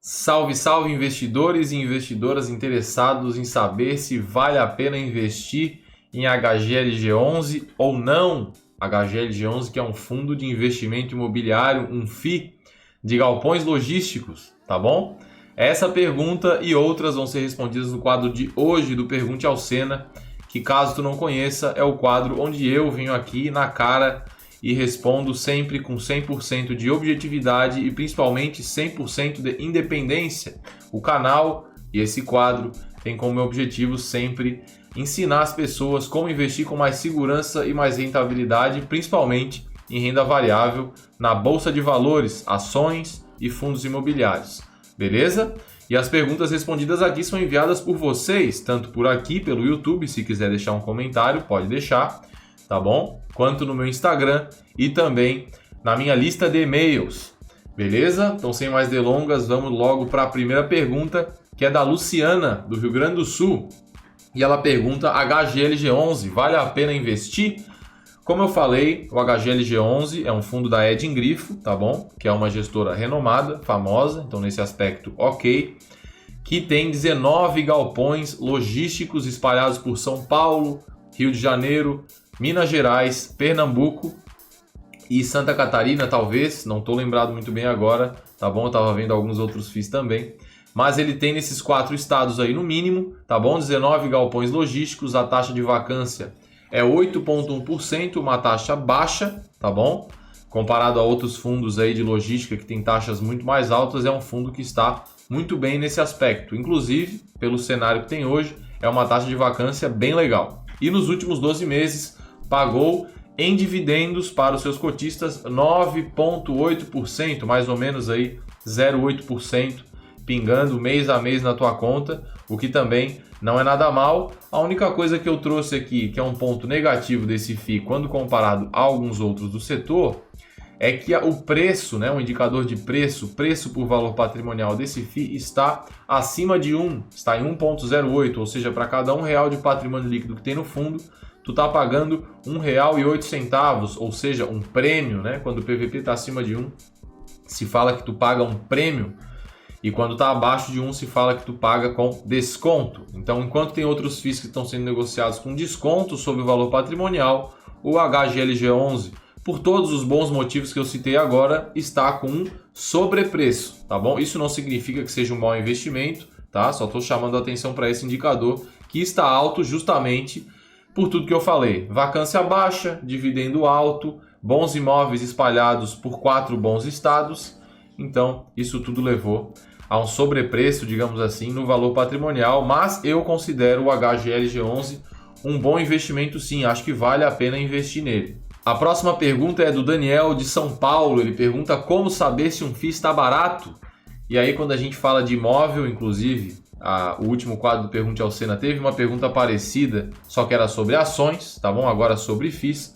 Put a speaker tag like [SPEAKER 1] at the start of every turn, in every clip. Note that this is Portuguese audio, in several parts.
[SPEAKER 1] Salve, salve investidores e investidoras interessados em saber se vale a pena investir em HGLG11 ou não. HGLG11 que é um fundo de investimento imobiliário, um FII de galpões logísticos, tá bom? Essa pergunta e outras vão ser respondidas no quadro de hoje do Pergunte ao Sena, que caso tu não conheça é o quadro onde eu venho aqui na cara e respondo sempre com 100% de objetividade e principalmente 100% de independência. O canal e esse quadro tem como objetivo sempre ensinar as pessoas como investir com mais segurança e mais rentabilidade, principalmente em renda variável, na bolsa de valores, ações e fundos imobiliários. Beleza? E as perguntas respondidas aqui são enviadas por vocês, tanto por aqui pelo YouTube, se quiser deixar um comentário, pode deixar, tá bom? Quanto no meu Instagram e também na minha lista de e-mails. Beleza? Então, sem mais delongas, vamos logo para a primeira pergunta, que é da Luciana, do Rio Grande do Sul. E ela pergunta: HGLG11, vale a pena investir? Como eu falei, o HGLG11 é um fundo da Edin Grifo, tá bom? Que é uma gestora renomada, famosa, então nesse aspecto ok. Que tem 19 galpões logísticos espalhados por São Paulo, Rio de Janeiro, Minas Gerais, Pernambuco e Santa Catarina, talvez, não estou lembrado muito bem agora, tá bom? Eu estava vendo alguns outros FIIs também. Mas ele tem nesses 4 estados aí no mínimo, tá bom? 19 galpões logísticos, a taxa de vacância é 8,1%, uma taxa baixa, tá bom? Comparado a outros fundos aí de logística que tem taxas muito mais altas, é um fundo que está muito bem nesse aspecto. Inclusive, pelo cenário que tem hoje, é uma taxa de vacância bem legal. E nos últimos 12 meses, pagou em dividendos para os seus cotistas 9,8%, mais ou menos aí 0,8%, pingando mês a mês na tua conta, o que também não é nada mal. A única coisa que eu trouxe aqui, que é um ponto negativo desse FII, quando comparado a alguns outros do setor, é que o preço, né, o indicador de preço por valor patrimonial desse FII está acima de 1, está em 1,08, ou seja, para cada R$1 de patrimônio líquido que tem no fundo, tu está pagando R$1,08, ou seja, um prêmio, né? Quando o PVP está acima de 1, se fala que tu paga um prêmio, e quando está abaixo de 1, se fala que tu paga com desconto. Então, enquanto tem outros FIIs que estão sendo negociados com desconto sobre o valor patrimonial, o HGLG11, por todos os bons motivos que eu citei agora, está com um sobrepreço, tá bom? Isso não significa que seja um mau investimento, tá? Só estou chamando a atenção para esse indicador que está alto justamente por tudo que eu falei. Vacância baixa, dividendo alto, bons imóveis espalhados por 4 bons estados. Então, isso tudo levou a um sobrepreço, digamos assim, no valor patrimonial, mas eu considero o HGLG11 um bom investimento sim, acho que vale a pena investir nele. A próxima pergunta é do Daniel, de São Paulo. Ele pergunta como saber se um FII está barato. E aí, quando a gente fala de imóvel, inclusive, o último quadro do Pergunte ao Sena teve uma pergunta parecida, só que era sobre ações, tá bom? Agora sobre FIIs.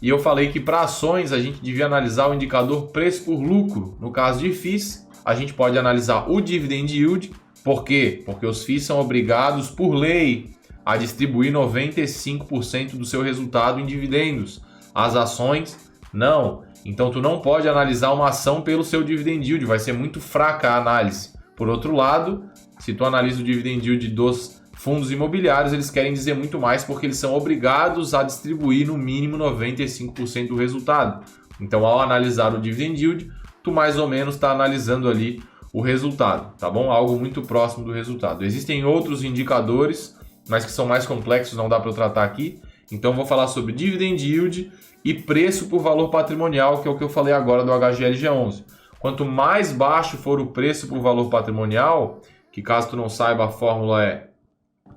[SPEAKER 1] E eu falei que para ações a gente devia analisar o indicador preço por lucro. No caso de FIIs, a gente pode analisar o dividend yield. Por quê? Porque os FIIs são obrigados por lei a distribuir 95% do seu resultado em dividendos. As ações, não. Então, tu não pode analisar uma ação pelo seu dividend yield, vai ser muito fraca a análise. Por outro lado, se tu analisa o dividend yield dos fundos imobiliários, eles querem dizer muito mais porque eles são obrigados a distribuir no mínimo 95% do resultado. Então, ao analisar o dividend yield, tu mais ou menos está analisando ali o resultado, tá bom? Algo muito próximo do resultado. Existem outros indicadores, mas que são mais complexos, não dá para eu tratar aqui. Então, vou falar sobre dividend yield e preço por valor patrimonial, que é o que eu falei agora do HGLG11. Quanto mais baixo for o preço por valor patrimonial, que caso tu não saiba, a fórmula é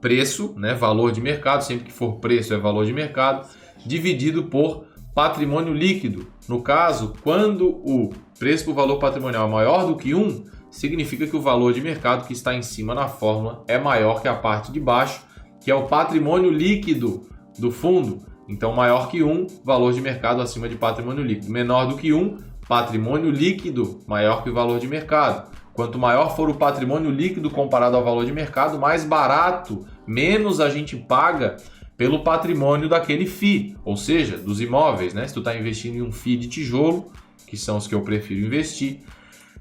[SPEAKER 1] preço, né, valor de mercado, sempre que for preço é valor de mercado, dividido por patrimônio líquido. No caso, quando o preço por valor patrimonial é maior do que 1, significa que o valor de mercado que está em cima na fórmula é maior que a parte de baixo, que é o patrimônio líquido do fundo. Então, maior que 1, valor de mercado acima de patrimônio líquido. Menor do que 1, patrimônio líquido maior que o valor de mercado. Quanto maior for o patrimônio líquido comparado ao valor de mercado, mais barato, menos a gente paga pelo patrimônio daquele FII, ou seja, dos imóveis, né? Se tu está investindo em um FII de tijolo, que são os que eu prefiro investir,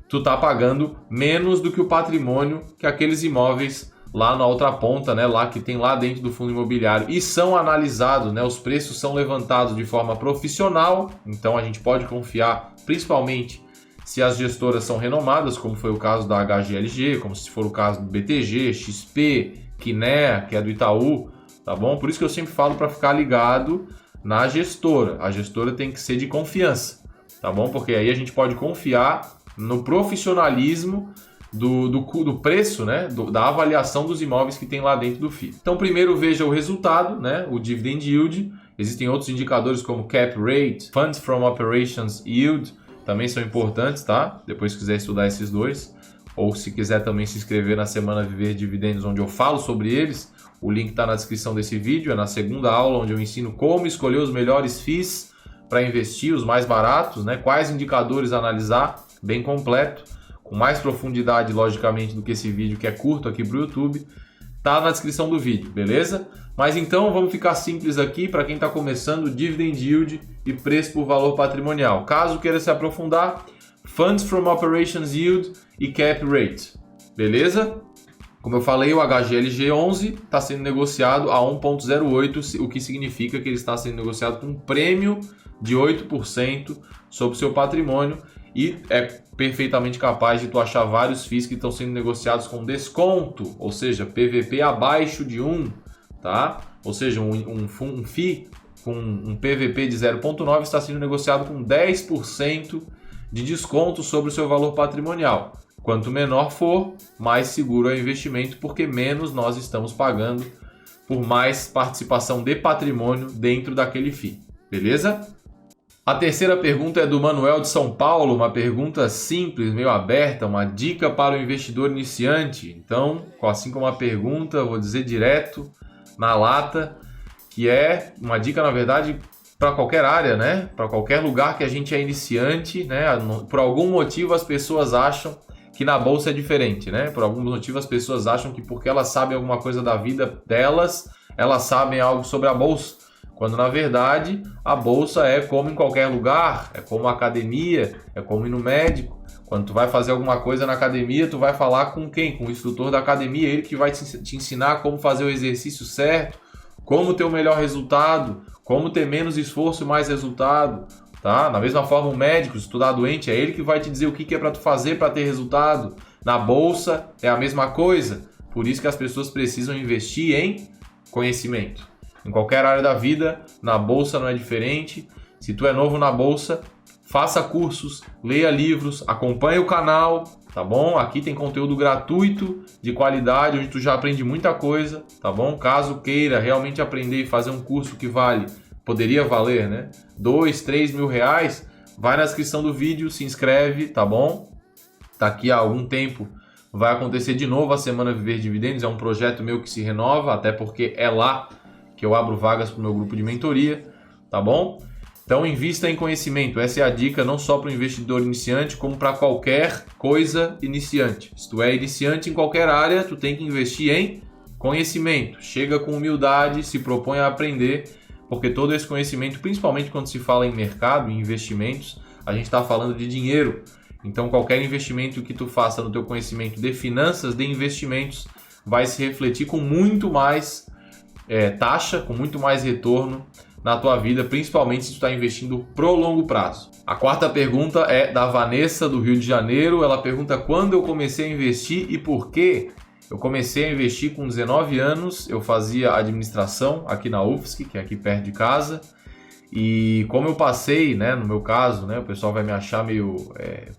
[SPEAKER 1] tu tá pagando menos do que o patrimônio que aqueles imóveis lá na outra ponta, né, lá que tem lá dentro do fundo imobiliário, e são analisados, né, os preços são levantados de forma profissional, então a gente pode confiar, principalmente se as gestoras são renomadas, como foi o caso da HGLG, como se for o caso do BTG, XP, Kinea, que é do Itaú, tá bom? Por isso que eu sempre falo para ficar ligado na gestora. A gestora tem que ser de confiança, tá bom? Porque aí a gente pode confiar no profissionalismo do preço, né? Da avaliação dos imóveis que tem lá dentro do FII. Então, primeiro veja o resultado, né? O dividend yield. Existem outros indicadores como cap rate, funds from operations yield, também são importantes, tá? Depois se quiser estudar esses dois, ou se quiser também se inscrever na Semana Viver Dividendos, onde eu falo sobre eles, o link está na descrição desse vídeo, é na segunda aula, onde eu ensino como escolher os melhores FIIs para investir, os mais baratos, né? Quais indicadores analisar, bem completo, com mais profundidade, logicamente, do que esse vídeo que é curto aqui para o YouTube, tá na descrição do vídeo, beleza? Mas então vamos ficar simples aqui para quem está começando, dividend yield e preço por valor patrimonial. Caso queira se aprofundar, funds from operations yield e cap rate, beleza? Como eu falei, o HGLG11 está sendo negociado a 1,08, o que significa que ele está sendo negociado com um prêmio de 8% sobre o seu patrimônio, e é perfeitamente capaz de tu achar vários FIIs que estão sendo negociados com desconto, ou seja, PVP abaixo de 1, tá? Ou seja, um FII com um PVP de 0,9 está sendo negociado com 10% de desconto sobre o seu valor patrimonial. Quanto menor for, mais seguro é o investimento, porque menos nós estamos pagando por mais participação de patrimônio dentro daquele FII, beleza? A terceira pergunta é do Manuel de São Paulo, uma pergunta simples, meio aberta, uma dica para o investidor iniciante. Então, assim como a pergunta, eu vou dizer direto na lata, que é uma dica, na verdade, para qualquer área, né? Para qualquer lugar que a gente é iniciante, né? Por algum motivo as pessoas acham que na bolsa é diferente, né? Por algum motivo as pessoas acham que porque elas sabem alguma coisa da vida delas, elas sabem algo sobre a bolsa. Quando na verdade a bolsa é como em qualquer lugar, é como a academia, é como ir no médico. Quando tu vai fazer alguma coisa na academia, tu vai falar com quem? Com o instrutor da academia, ele que vai te ensinar como fazer o exercício certo, como ter o melhor resultado, como ter menos esforço e mais resultado, tá? Da mesma forma o médico, se tu tá doente, é ele que vai te dizer o que é para tu fazer para ter resultado. Na bolsa é a mesma coisa, por isso que as pessoas precisam investir em conhecimento. Em qualquer área da vida, na bolsa não é diferente. Se tu é novo na bolsa, faça cursos, leia livros, acompanhe o canal, tá bom? Aqui tem conteúdo gratuito, de qualidade, onde tu já aprende muita coisa, tá bom? Caso queira realmente aprender e fazer um curso que poderia valer, né? 2, 3 mil reais, vai na descrição do vídeo, se inscreve, tá bom? Daqui a algum tempo vai acontecer de novo a Semana Viver Dividendos, é um projeto meu que se renova, até porque é lá que eu abro vagas para o meu grupo de mentoria, tá bom? Então invista em conhecimento, essa é a dica não só para o investidor iniciante, como para qualquer coisa iniciante. Se tu é iniciante em qualquer área, tu tem que investir em conhecimento. Chega com humildade, se propõe a aprender, porque todo esse conhecimento, principalmente quando se fala em mercado, em investimentos, a gente está falando de dinheiro. Então qualquer investimento que tu faça no teu conhecimento de finanças, de investimentos, vai se refletir com muito mais taxa, com muito mais retorno na tua vida, principalmente se tu está investindo pro longo prazo. A quarta pergunta é da Vanessa, do Rio de Janeiro. Ela pergunta quando eu comecei a investir e por quê. Eu comecei a investir com 19 anos, eu fazia administração aqui na UFSC, que é aqui perto de casa, e como eu passei, né, no meu caso, né, o pessoal vai me achar meio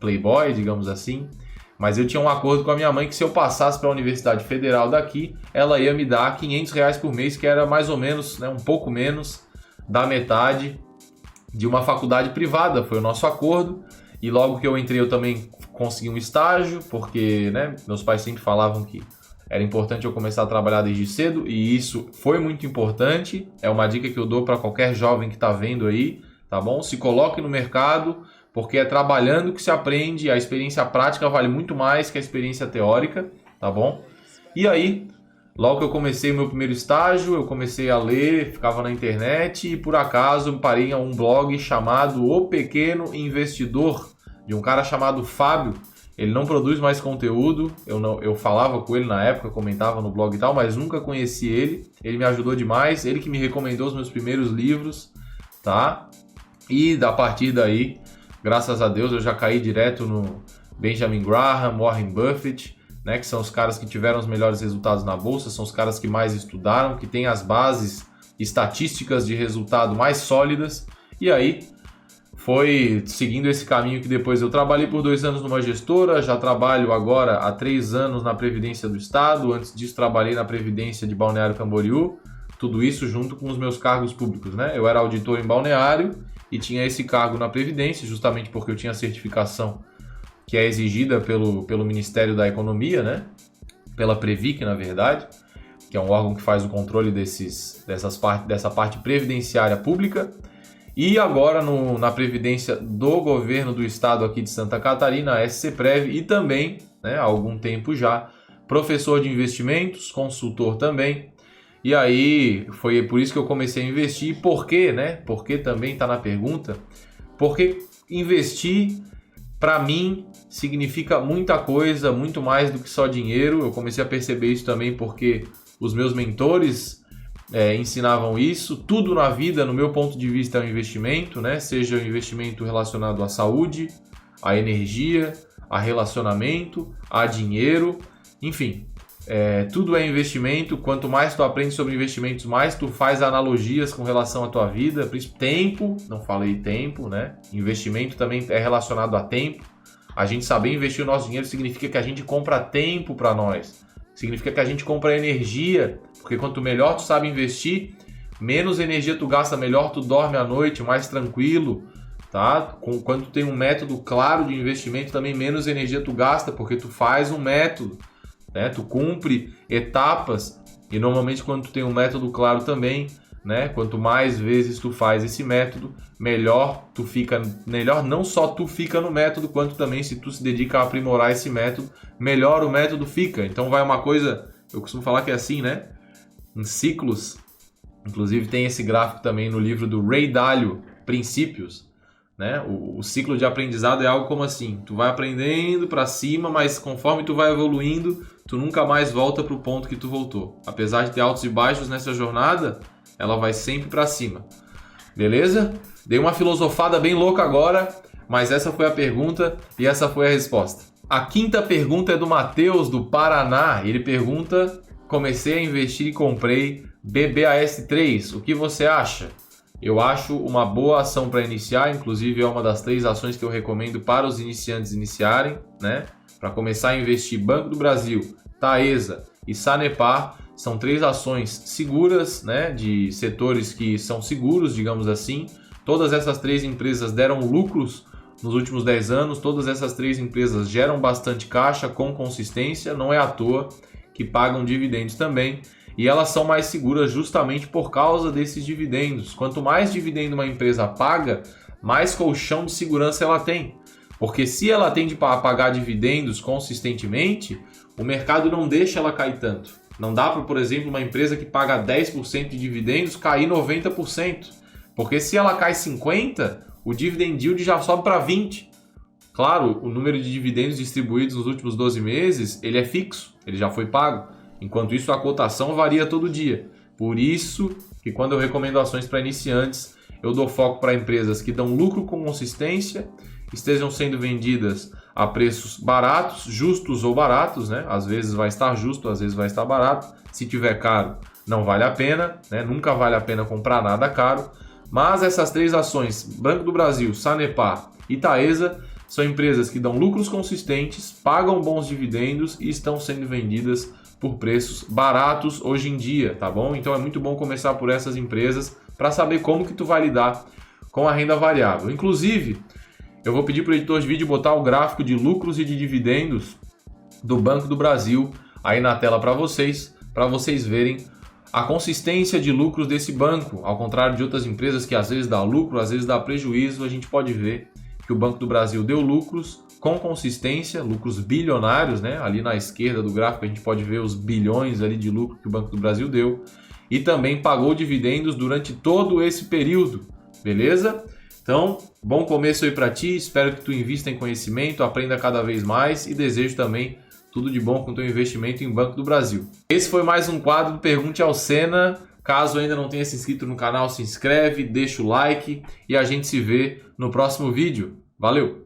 [SPEAKER 1] playboy, digamos assim, mas eu tinha um acordo com a minha mãe que se eu passasse para a Universidade Federal daqui, ela ia me dar R$500 por mês, que era mais ou menos, né, um pouco menos da metade de uma faculdade privada. Foi o nosso acordo. E logo que eu entrei eu também consegui um estágio, porque, né, meus pais sempre falavam que era importante eu começar a trabalhar desde cedo, e isso foi muito importante. É uma dica que eu dou para qualquer jovem que está vendo aí, tá bom? Se coloque no mercado, porque é trabalhando que se aprende, a experiência prática vale muito mais que a experiência teórica, tá bom? E aí, logo que eu comecei o meu primeiro estágio, eu comecei a ler, ficava na internet e por acaso eu parei em um blog chamado O Pequeno Investidor, de um cara chamado Fábio, Ele não produz mais conteúdo, eu falava com ele na época, comentava no blog e tal, mas nunca conheci ele. Ele me ajudou demais, ele que me recomendou os meus primeiros livros, tá? E a partir daí, graças a Deus, eu já caí direto no Benjamin Graham, Warren Buffett, né? Que são os caras que tiveram os melhores resultados na bolsa, são os caras que mais estudaram, que têm as bases estatísticas de resultado mais sólidas. E aí, foi seguindo esse caminho que depois eu trabalhei por 2 anos numa gestora, já trabalho agora há 3 anos na Previdência do Estado, antes disso trabalhei na Previdência de Balneário Camboriú, tudo isso junto com os meus cargos públicos, né? Eu era auditor em Balneário e tinha esse cargo na Previdência, justamente porque eu tinha a certificação que é exigida pelo Ministério da Economia, né? Pela Previc, na verdade, que é um órgão que faz o controle dessa parte previdenciária pública. E agora na Previdência do Governo do Estado aqui de Santa Catarina, a SCPrev, e também, né, há algum tempo já, professor de investimentos, consultor também. E aí foi por isso que eu comecei a investir. Por quê, né? Porque também está na pergunta. Porque investir, para mim, significa muita coisa, muito mais do que só dinheiro. Eu comecei a perceber isso também porque os meus mentores ensinavam isso. Tudo na vida, no meu ponto de vista, é um investimento, né? Seja um investimento relacionado à saúde, à energia, a relacionamento, a dinheiro, enfim, tudo é investimento. Quanto mais tu aprende sobre investimentos, mais tu faz analogias com relação à tua vida. Tempo, não falei tempo, né? Investimento também é relacionado a tempo. A gente saber investir o nosso dinheiro significa que a gente compra tempo para nós. Significa que a gente compra energia, porque quanto melhor tu sabe investir, menos energia tu gasta, melhor tu dorme à noite, mais tranquilo, tá? Quando tu tem um método claro de investimento, também menos energia tu gasta, porque tu faz um método, né? Tu cumpre etapas, e normalmente quando tu tem um método claro também, né? Quanto mais vezes tu faz esse método, melhor tu fica, melhor não só tu fica no método, quanto também se tu se dedica a aprimorar esse método, melhor o método fica. Então vai uma coisa, eu costumo falar que é assim, né? Em ciclos, inclusive tem esse gráfico também no livro do Ray Dalio, Princípios, né? O ciclo de aprendizado é algo como assim, tu vai aprendendo para cima, mas conforme tu vai evoluindo, tu nunca mais volta para o ponto que tu voltou. Apesar de ter altos e baixos nessa jornada, ela vai sempre para cima. Beleza? Dei uma filosofada bem louca agora, mas essa foi a pergunta e essa foi a resposta. A quinta pergunta é do Matheus, do Paraná. Ele pergunta: comecei a investir e comprei BBAS3. O que você acha? Eu acho uma boa ação para iniciar, inclusive é uma das 3 ações que eu recomendo para os iniciantes iniciarem, né? Para começar a investir, Banco do Brasil, Taesa e Sanepar. São 3 ações seguras, né, de setores que são seguros, digamos assim. Todas essas 3 empresas deram lucros nos últimos 10 anos. Todas essas 3 empresas geram bastante caixa com consistência. Não é à toa que pagam dividendos também. E elas são mais seguras justamente por causa desses dividendos. Quanto mais dividendo uma empresa paga, mais colchão de segurança ela tem. Porque se ela tende a pagar dividendos consistentemente, o mercado não deixa ela cair tanto. Não dá para, por exemplo, uma empresa que paga 10% de dividendos cair 90%. Porque se ela cai 50%, o dividend yield já sobe para 20%. Claro, o número de dividendos distribuídos nos últimos 12 meses, ele é fixo, ele já foi pago. Enquanto isso, a cotação varia todo dia. Por isso que quando eu recomendo ações para iniciantes, eu dou foco para empresas que dão lucro com consistência, estejam sendo vendidas a preços baratos, justos ou baratos, né? Às vezes vai estar justo, às vezes vai estar barato. Se tiver caro, não vale a pena, né? Nunca vale a pena comprar nada caro. Mas essas 3 ações, Banco do Brasil, Sanepar e Taesa, são empresas que dão lucros consistentes, pagam bons dividendos e estão sendo vendidas por preços baratos hoje em dia, tá bom? Então é muito bom começar por essas empresas para saber como que tu vai lidar com a renda variável. Inclusive, eu vou pedir para o editor de vídeo botar o gráfico de lucros e de dividendos do Banco do Brasil aí na tela para vocês verem a consistência de lucros desse banco. Ao contrário de outras empresas que às vezes dá lucro, às vezes dá prejuízo, a gente pode ver que o Banco do Brasil deu lucros com consistência, lucros bilionários, né? Ali na esquerda do gráfico a gente pode ver os bilhões ali de lucro que o Banco do Brasil deu e também pagou dividendos durante todo esse período, beleza? Então, bom começo aí para ti, espero que tu invista em conhecimento, aprenda cada vez mais e desejo também tudo de bom com o teu investimento em Banco do Brasil. Esse foi mais um quadro do Pergunte ao Sena. Caso ainda não tenha se inscrito no canal, se inscreve, deixa o like e a gente se vê no próximo vídeo. Valeu!